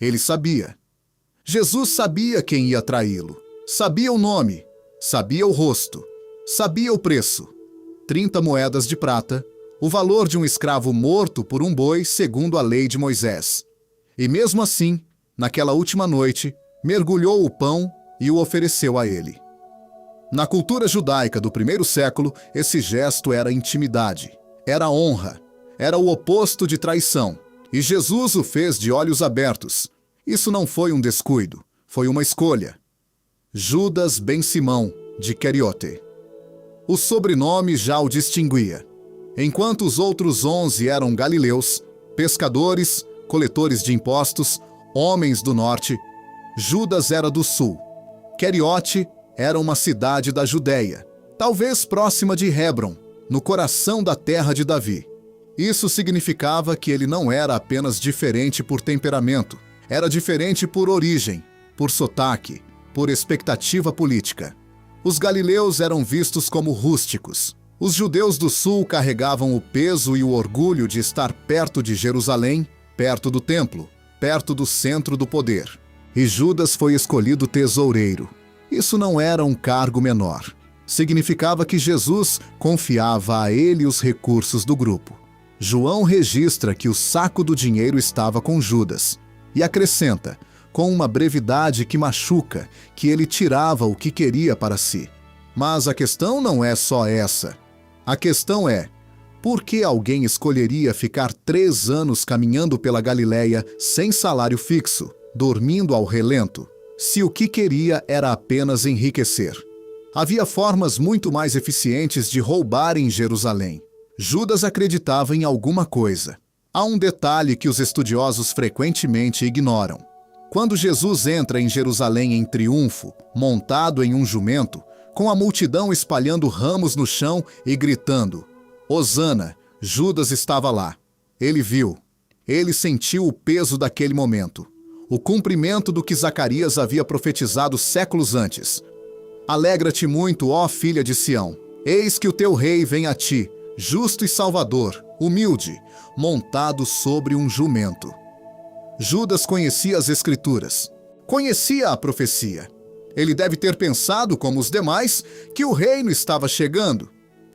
Ele sabia. Jesus sabia quem ia traí-lo. Sabia o nome, sabia o rosto, sabia o preço. 30 moedas de prata, o valor de um escravo morto por um boi segundo a lei de Moisés. E mesmo assim, naquela última noite, mergulhou o pão e o ofereceu a ele. Na cultura judaica do primeiro século, esse gesto era intimidade, era honra, era o oposto de traição. E Jesus o fez de olhos abertos. Isso não foi um descuido, foi uma escolha. Judas ben Simão, de Queriote. O sobrenome já o distinguia. Enquanto os outros 11 eram galileus, pescadores, coletores de impostos, homens do norte, Judas era do sul. Queriote era uma cidade da Judéia, talvez próxima de Hebron, no coração da terra de Davi. Isso significava que ele não era apenas diferente por temperamento, era diferente por origem, por sotaque, por expectativa política. Os galileus eram vistos como rústicos. Os judeus do sul carregavam o peso e o orgulho de estar perto de Jerusalém, perto do templo, perto do centro do poder. E Judas foi escolhido tesoureiro. Isso não era um cargo menor. Significava que Jesus confiava a ele os recursos do grupo. João registra que o saco do dinheiro estava com Judas e acrescenta, com uma brevidade que machuca, que ele tirava o que queria para si. Mas a questão não é só essa. A questão é, por que alguém escolheria ficar 3 anos caminhando pela Galileia sem salário fixo, dormindo ao relento, se o que queria era apenas enriquecer? Havia formas muito mais eficientes de roubar em Jerusalém. Judas acreditava em alguma coisa. Há um detalhe que os estudiosos frequentemente ignoram. Quando Jesus entra em Jerusalém em triunfo, montado em um jumento, com a multidão espalhando ramos no chão e gritando, Hosana, Judas estava lá. Ele viu. Ele sentiu o peso daquele momento. O cumprimento do que Zacarias havia profetizado séculos antes. Alegra-te muito, ó filha de Sião. Eis que o teu rei vem a ti, justo e salvador, humilde, montado sobre um jumento. Judas conhecia as Escrituras, conhecia a profecia. Ele deve ter pensado, como os demais, que o reino estava chegando,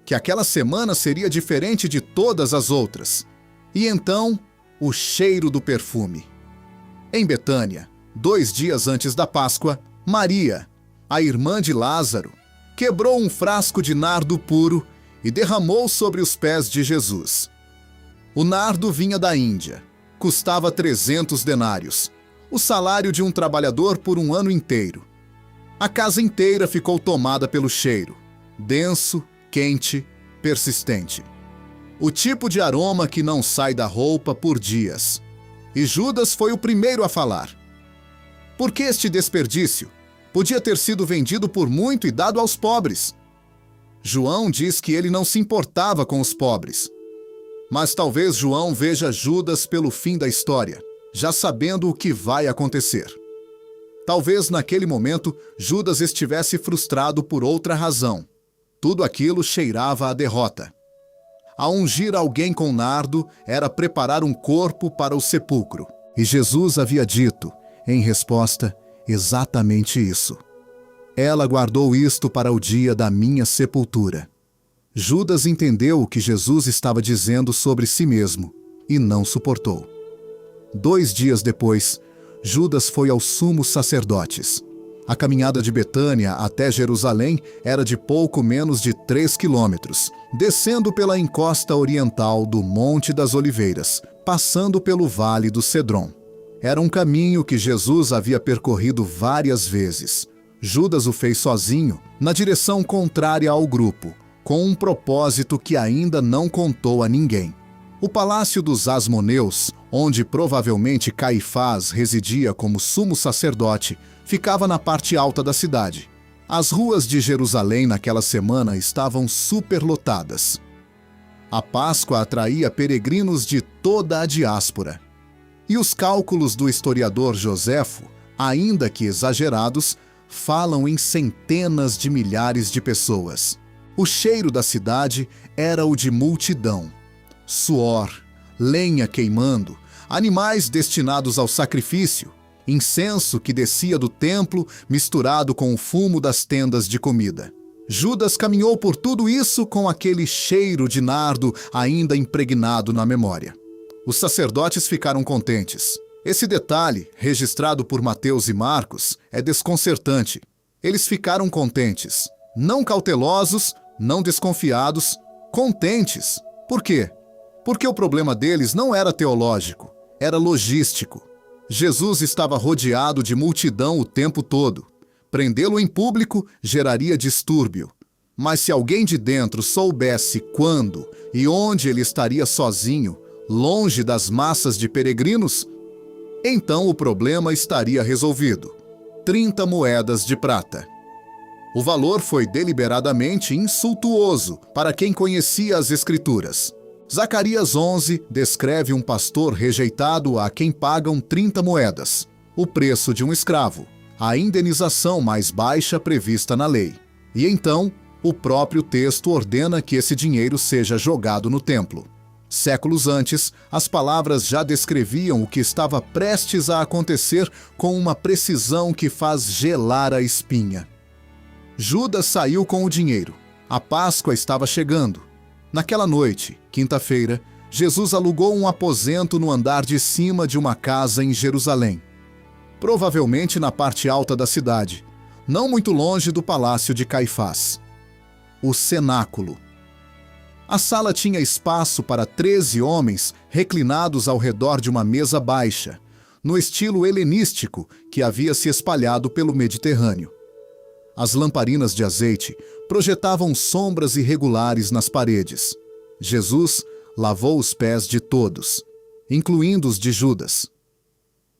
que aquela semana seria diferente de todas as outras. E então, o cheiro do perfume. Em Betânia, 2 dias antes da Páscoa, Maria, a irmã de Lázaro, quebrou um frasco de nardo puro e derramou sobre os pés de Jesus. O nardo vinha da Índia. Custava 300 denários, o salário de um trabalhador por um ano inteiro. A casa inteira ficou tomada pelo cheiro, denso, quente, persistente. O tipo de aroma que não sai da roupa por dias. E Judas foi o primeiro a falar. Por que este desperdício? Podia ter sido vendido por muito e dado aos pobres. João diz que ele não se importava com os pobres. Mas talvez João veja Judas pelo fim da história, já sabendo o que vai acontecer. Talvez naquele momento Judas estivesse frustrado por outra razão. Tudo aquilo cheirava a derrota. A ungir alguém com nardo era preparar um corpo para o sepulcro. E Jesus havia dito, em resposta, exatamente isso. Ela guardou isto para o dia da minha sepultura. Judas entendeu o que Jesus estava dizendo sobre si mesmo e não suportou. 2 dias depois, Judas foi aos sumos sacerdotes. A caminhada de Betânia até Jerusalém era de pouco menos de 3 quilômetros, descendo pela encosta oriental do Monte das Oliveiras, passando pelo Vale do Cedron. Era um caminho que Jesus havia percorrido várias vezes. Judas o fez sozinho, na direção contrária ao grupo, com um propósito que ainda não contou a ninguém. O palácio dos Asmoneus, onde provavelmente Caifás residia como sumo sacerdote, ficava na parte alta da cidade. As ruas de Jerusalém naquela semana estavam superlotadas. A Páscoa atraía peregrinos de toda a diáspora. E os cálculos do historiador Joséfo, ainda que exagerados, falam em centenas de milhares de pessoas. O cheiro da cidade era o de multidão. Suor, lenha queimando, animais destinados ao sacrifício, incenso que descia do templo misturado com o fumo das tendas de comida. Judas caminhou por tudo isso com aquele cheiro de nardo ainda impregnado na memória. Os sacerdotes ficaram contentes. Esse detalhe, registrado por Mateus e Marcos, é desconcertante. Eles ficaram contentes, não cautelosos, não desconfiados, contentes. Por quê? Porque o problema deles não era teológico, era logístico. Jesus estava rodeado de multidão o tempo todo. Prendê-lo em público geraria distúrbio. Mas se alguém de dentro soubesse quando e onde ele estaria sozinho, longe das massas de peregrinos, então o problema estaria resolvido. 30 moedas de prata. O valor foi deliberadamente insultuoso para quem conhecia as Escrituras. Zacarias 11 descreve um pastor rejeitado a quem pagam 30 moedas, o preço de um escravo, a indenização mais baixa prevista na lei. E então, o próprio texto ordena que esse dinheiro seja jogado no templo. Séculos antes, as palavras já descreviam o que estava prestes a acontecer com uma precisão que faz gelar a espinha. Judas saiu com o dinheiro. A Páscoa estava chegando. Naquela noite, quinta-feira, Jesus alugou um aposento no andar de cima de uma casa em Jerusalém. Provavelmente na parte alta da cidade, não muito longe do palácio de Caifás. O cenáculo. A sala tinha espaço para 13 homens reclinados ao redor de uma mesa baixa, no estilo helenístico que havia se espalhado pelo Mediterrâneo. As lamparinas de azeite projetavam sombras irregulares nas paredes. Jesus lavou os pés de todos, incluindo os de Judas.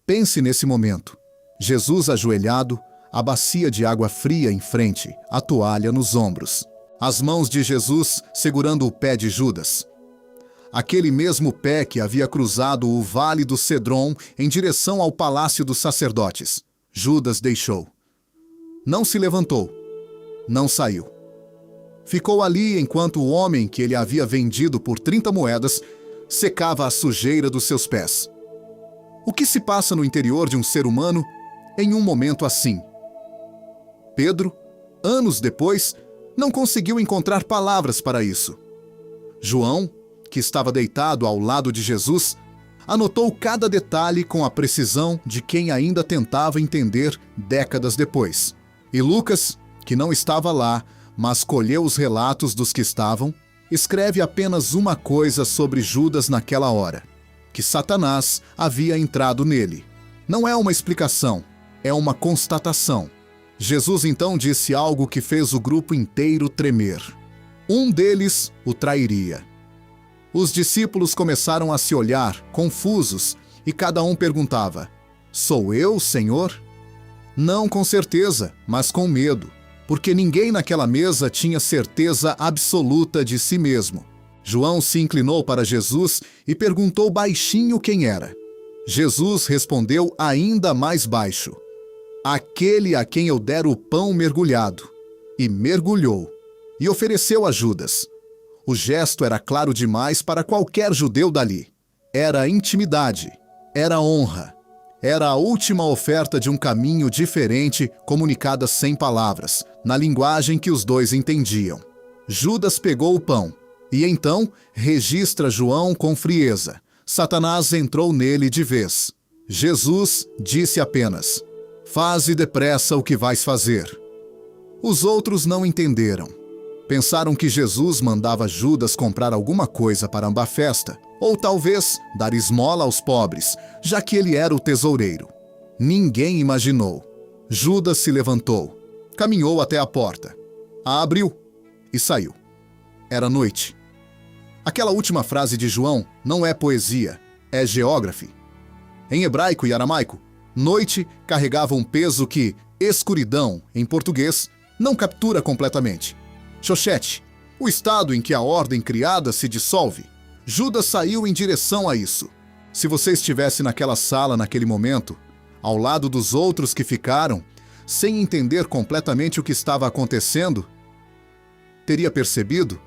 Pense nesse momento. Jesus ajoelhado, a bacia de água fria em frente, a toalha nos ombros. As mãos de Jesus segurando o pé de Judas. Aquele mesmo pé que havia cruzado o vale do Cedron em direção ao palácio dos sacerdotes. Judas deixou. Não se levantou. Não saiu. Ficou ali enquanto o homem que ele havia vendido por 30 moedas secava a sujeira dos seus pés. O que se passa no interior de um ser humano em um momento assim? Pedro, anos depois, não conseguiu encontrar palavras para isso. João, que estava deitado ao lado de Jesus, anotou cada detalhe com a precisão de quem ainda tentava entender décadas depois. E Lucas, que não estava lá, mas colheu os relatos dos que estavam, escreve apenas uma coisa sobre Judas naquela hora: que Satanás havia entrado nele. Não é uma explicação, é uma constatação. Jesus então disse algo que fez o grupo inteiro tremer. Um deles o trairia. Os discípulos começaram a se olhar, confusos, e cada um perguntava: "Sou eu, Senhor?" Não com certeza, mas com medo, porque ninguém naquela mesa tinha certeza absoluta de si mesmo. João se inclinou para Jesus e perguntou baixinho quem era. Jesus respondeu ainda mais baixo: "Aquele a quem eu der o pão mergulhado." E mergulhou, e ofereceu a Judas. O gesto era claro demais para qualquer judeu dali. Era intimidade, era honra. Era a última oferta de um caminho diferente, comunicada sem palavras, na linguagem que os dois entendiam. Judas pegou o pão, e então registra João com frieza. Satanás entrou nele de vez. Jesus disse apenas: "Faze depressa o que vais fazer." Os outros não entenderam. Pensaram que Jesus mandava Judas comprar alguma coisa para a festa, ou talvez dar esmola aos pobres, já que ele era o tesoureiro. Ninguém imaginou. Judas se levantou, caminhou até a porta, a abriu e saiu. Era noite. Aquela última frase de João não é poesia, é geógrafe. Em hebraico e aramaico, noite carregava um peso que escuridão, em português, não captura completamente. Xoxete, o estado em que a ordem criada se dissolve. Judas saiu em direção a isso. Se você estivesse naquela sala naquele momento, ao lado dos outros que ficaram, sem entender completamente o que estava acontecendo, teria percebido?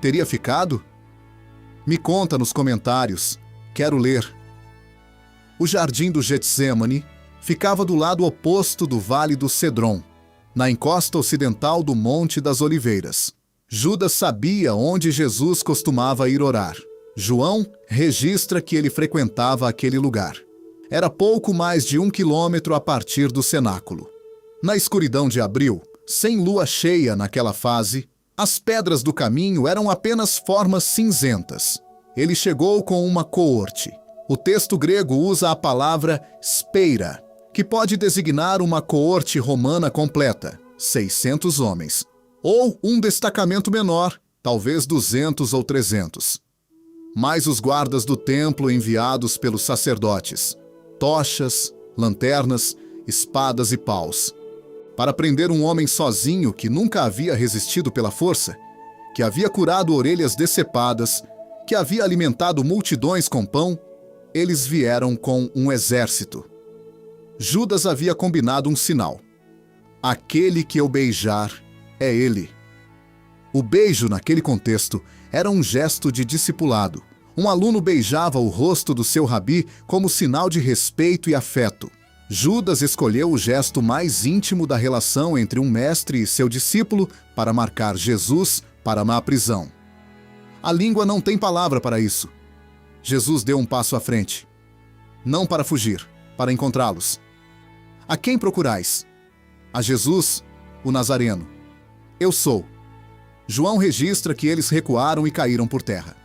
Teria ficado? Me conta nos comentários. Quero ler. O jardim do Getsêmani ficava do lado oposto do Vale do Cedron, na encosta ocidental do Monte das Oliveiras. Judas sabia onde Jesus costumava ir orar. João registra que ele frequentava aquele lugar. Era pouco mais de 1 quilômetro a partir do cenáculo. Na escuridão de abril, sem lua cheia naquela fase, as pedras do caminho eram apenas formas cinzentas. Ele chegou com uma coorte. O texto grego usa a palavra speira, que pode designar uma coorte romana completa, 600 homens, ou um destacamento menor, talvez 200 ou 300. Mais os guardas do templo enviados pelos sacerdotes, tochas, lanternas, espadas e paus. Para prender um homem sozinho que nunca havia resistido pela força, que havia curado orelhas decepadas, que havia alimentado multidões com pão, eles vieram com um exército. Judas havia combinado um sinal. Aquele que eu beijar é ele. O beijo, naquele contexto, era um gesto de discipulado. Um aluno beijava o rosto do seu rabi como sinal de respeito e afeto. Judas escolheu o gesto mais íntimo da relação entre um mestre e seu discípulo para marcar Jesus para uma prisão. A língua não tem palavra para isso. Jesus deu um passo à frente. Não para fugir, para encontrá-los. A quem procurais? A Jesus, o Nazareno. Eu sou. João registra que eles recuaram e caíram por terra.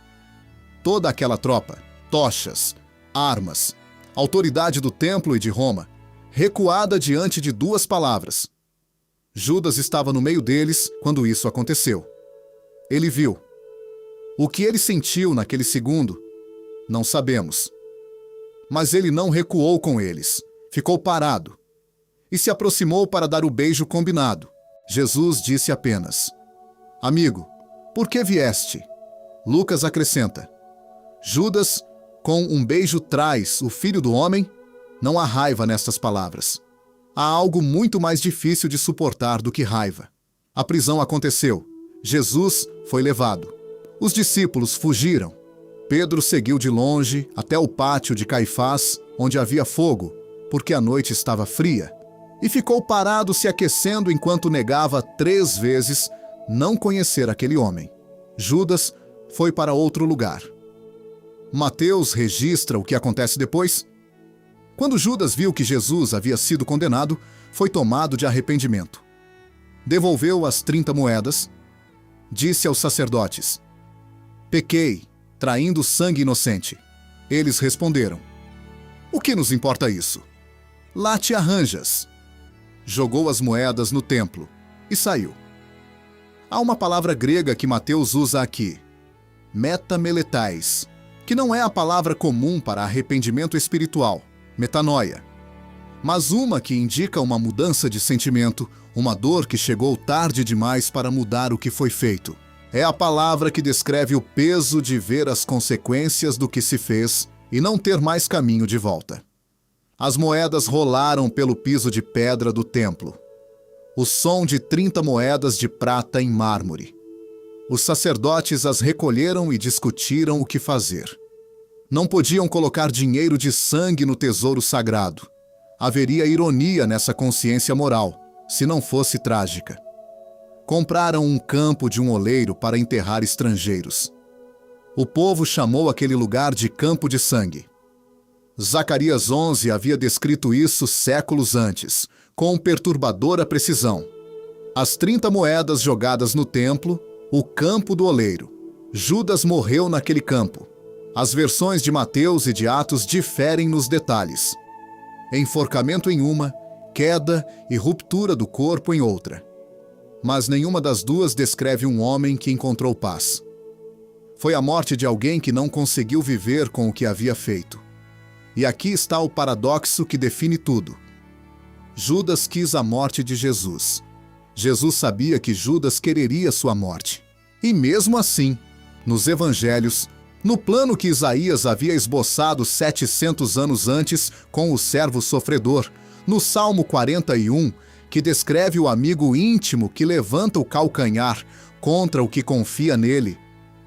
Toda aquela tropa, tochas, armas, autoridade do templo e de Roma, recuada diante de 2 palavras. Judas estava no meio deles quando isso aconteceu. Ele viu. O que ele sentiu naquele segundo, não sabemos. Mas ele não recuou com eles, ficou parado e se aproximou para dar o beijo combinado. Jesus disse apenas: Amigo, por que vieste? Lucas acrescenta: Judas, com um beijo traz o Filho do Homem. Não há raiva nestas palavras. Há algo muito mais difícil de suportar do que raiva. A prisão aconteceu. Jesus foi levado. Os discípulos fugiram. Pedro seguiu de longe até o pátio de Caifás, onde havia fogo, porque a noite estava fria, e ficou parado se aquecendo enquanto negava 3 vezes não conhecer aquele homem. Judas foi para outro lugar. Mateus registra o que acontece depois. Quando Judas viu que Jesus havia sido condenado, foi tomado de arrependimento. Devolveu as 30 moedas. Disse aos sacerdotes: Pequei, traindo sangue inocente. Eles responderam: O que nos importa isso? Lá te arranjas. Jogou as moedas no templo e saiu. Há uma palavra grega que Mateus usa aqui, metameletais, que não é a palavra comum para arrependimento espiritual, metanoia, mas uma que indica uma mudança de sentimento, uma dor que chegou tarde demais para mudar o que foi feito. É a palavra que descreve o peso de ver as consequências do que se fez e não ter mais caminho de volta. As moedas rolaram pelo piso de pedra do templo. O som de 30 moedas de prata em mármore. Os sacerdotes as recolheram e discutiram o que fazer. Não podiam colocar dinheiro de sangue no tesouro sagrado. Haveria ironia nessa consciência moral, se não fosse trágica. Compraram um campo de um oleiro para enterrar estrangeiros. O povo chamou aquele lugar de Campo de Sangue. Zacarias 11 havia descrito isso séculos antes, com perturbadora precisão. As 30 moedas jogadas no templo, o campo do oleiro. Judas morreu naquele campo. As versões de Mateus e de Atos diferem nos detalhes. Enforcamento em uma, queda e ruptura do corpo em outra. Mas nenhuma das duas descreve um homem que encontrou paz. Foi a morte de alguém que não conseguiu viver com o que havia feito. E aqui está o paradoxo que define tudo. Judas quis a morte de Jesus. Jesus sabia que Judas quereria sua morte. E mesmo assim, nos evangelhos, no plano que Isaías havia esboçado 700 anos antes com o servo sofredor, no Salmo 41, que descreve o amigo íntimo que levanta o calcanhar contra o que confia nele,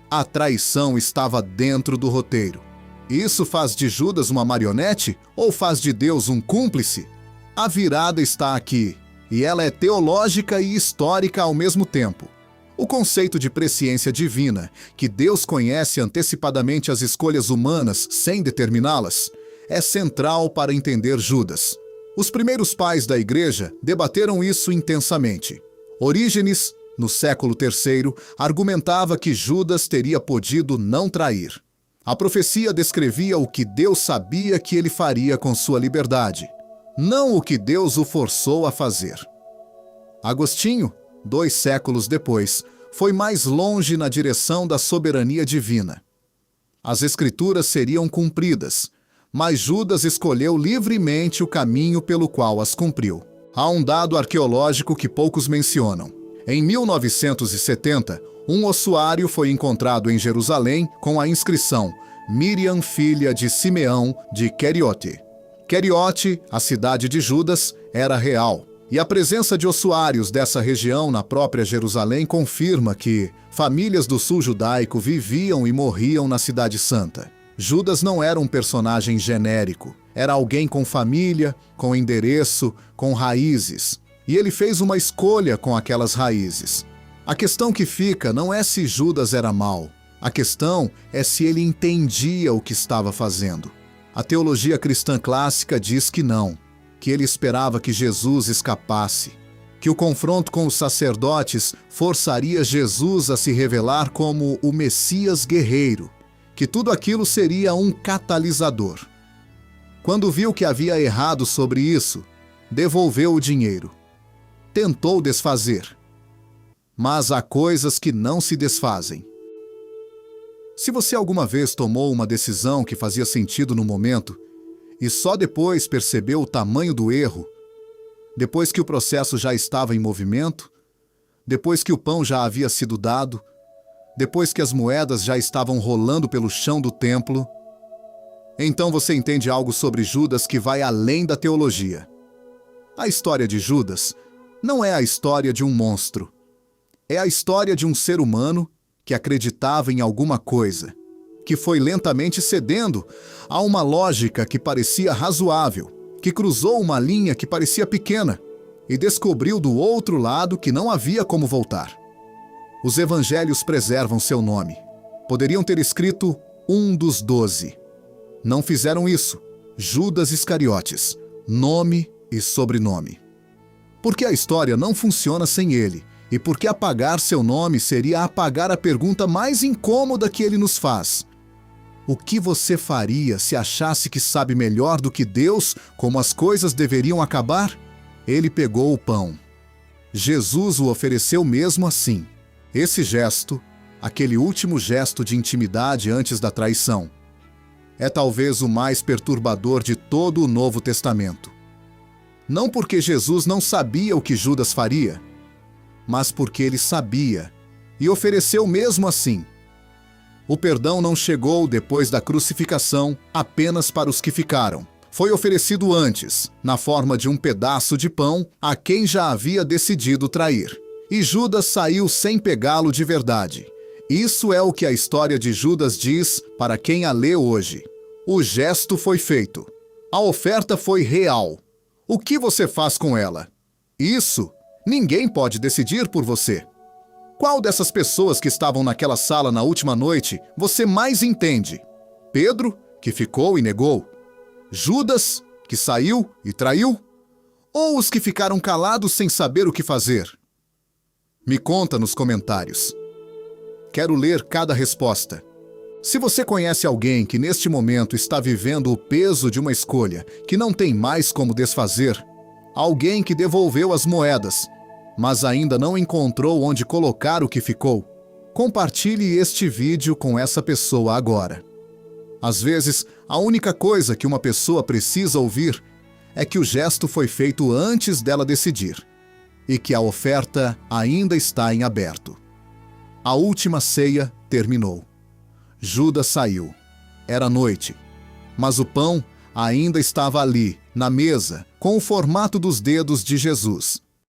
a traição estava dentro do roteiro. Isso faz de Judas uma marionete ou faz de Deus um cúmplice? A virada está aqui, e ela é teológica e histórica ao mesmo tempo. O conceito de presciência divina, que Deus conhece antecipadamente as escolhas humanas sem determiná-las, é central para entender Judas. Os primeiros pais da Igreja debateram isso intensamente. Orígenes, no século III, argumentava que Judas teria podido não trair. A profecia descrevia o que Deus sabia que ele faria com sua liberdade, não o que Deus o forçou a fazer. Agostinho, 2 séculos depois, foi mais longe na direção da soberania divina. As Escrituras seriam cumpridas, mas Judas escolheu livremente o caminho pelo qual as cumpriu. Há um dado arqueológico que poucos mencionam. Em 1970, um ossuário foi encontrado em Jerusalém com a inscrição Miriam, filha de Simeão de Queriote. Queriote, a cidade de Judas, era real. E a presença de ossuários dessa região na própria Jerusalém confirma que famílias do sul judaico viviam e morriam na Cidade Santa. Judas não era um personagem genérico. Era alguém com família, com endereço, com raízes. E ele fez uma escolha com aquelas raízes. A questão que fica não é se Judas era mau. A questão é se ele entendia o que estava fazendo. A teologia cristã clássica diz que não, que ele esperava que Jesus escapasse, que o confronto com os sacerdotes forçaria Jesus a se revelar como o Messias guerreiro, que tudo aquilo seria um catalisador. Quando viu que havia errado sobre isso, devolveu o dinheiro. Tentou desfazer. Mas há coisas que não se desfazem. Se você alguma vez tomou uma decisão que fazia sentido no momento e só depois percebeu o tamanho do erro, depois que o processo já estava em movimento, depois que o pão já havia sido dado, depois que as moedas já estavam rolando pelo chão do templo, então você entende algo sobre Judas que vai além da teologia. A história de Judas não é a história de um monstro. É a história de um ser humano que acreditava em alguma coisa, que foi lentamente cedendo a uma lógica que parecia razoável, que cruzou uma linha que parecia pequena e descobriu do outro lado que não havia como voltar. Os evangelhos preservam seu nome. Poderiam ter escrito um dos 12. Não fizeram isso. Judas Iscariotes, nome e sobrenome. Porque a história não funciona sem ele, e porque apagar seu nome seria apagar a pergunta mais incômoda que ele nos faz. O que você faria se achasse que sabe melhor do que Deus como as coisas deveriam acabar? Ele pegou o pão. Jesus o ofereceu mesmo assim. Esse gesto, aquele último gesto de intimidade antes da traição, é talvez o mais perturbador de todo o Novo Testamento. Não porque Jesus não sabia o que Judas faria, mas porque ele sabia e ofereceu mesmo assim. O perdão não chegou depois da crucificação apenas para os que ficaram. Foi oferecido antes, na forma de um pedaço de pão a quem já havia decidido trair. E Judas saiu sem pegá-lo de verdade. Isso é o que a história de Judas diz para quem a lê hoje. O gesto foi feito. A oferta foi real. O que você faz com ela? Isso ninguém pode decidir por você. Qual dessas pessoas que estavam naquela sala na última noite você mais entende? Pedro, que ficou e negou? Judas, que saiu e traiu? Ou os que ficaram calados sem saber o que fazer? Me conta nos comentários. Quero ler cada resposta. Se você conhece alguém que neste momento está vivendo o peso de uma escolha que não tem mais como desfazer, alguém que devolveu as moedas, mas ainda não encontrou onde colocar o que ficou, compartilhe este vídeo com essa pessoa agora. Às vezes, a única coisa que uma pessoa precisa ouvir é que o gesto foi feito antes dela decidir e que a oferta ainda está em aberto. A última ceia terminou. Judas saiu. Era noite, mas o pão ainda estava ali, na mesa, com o formato dos dedos de Jesus.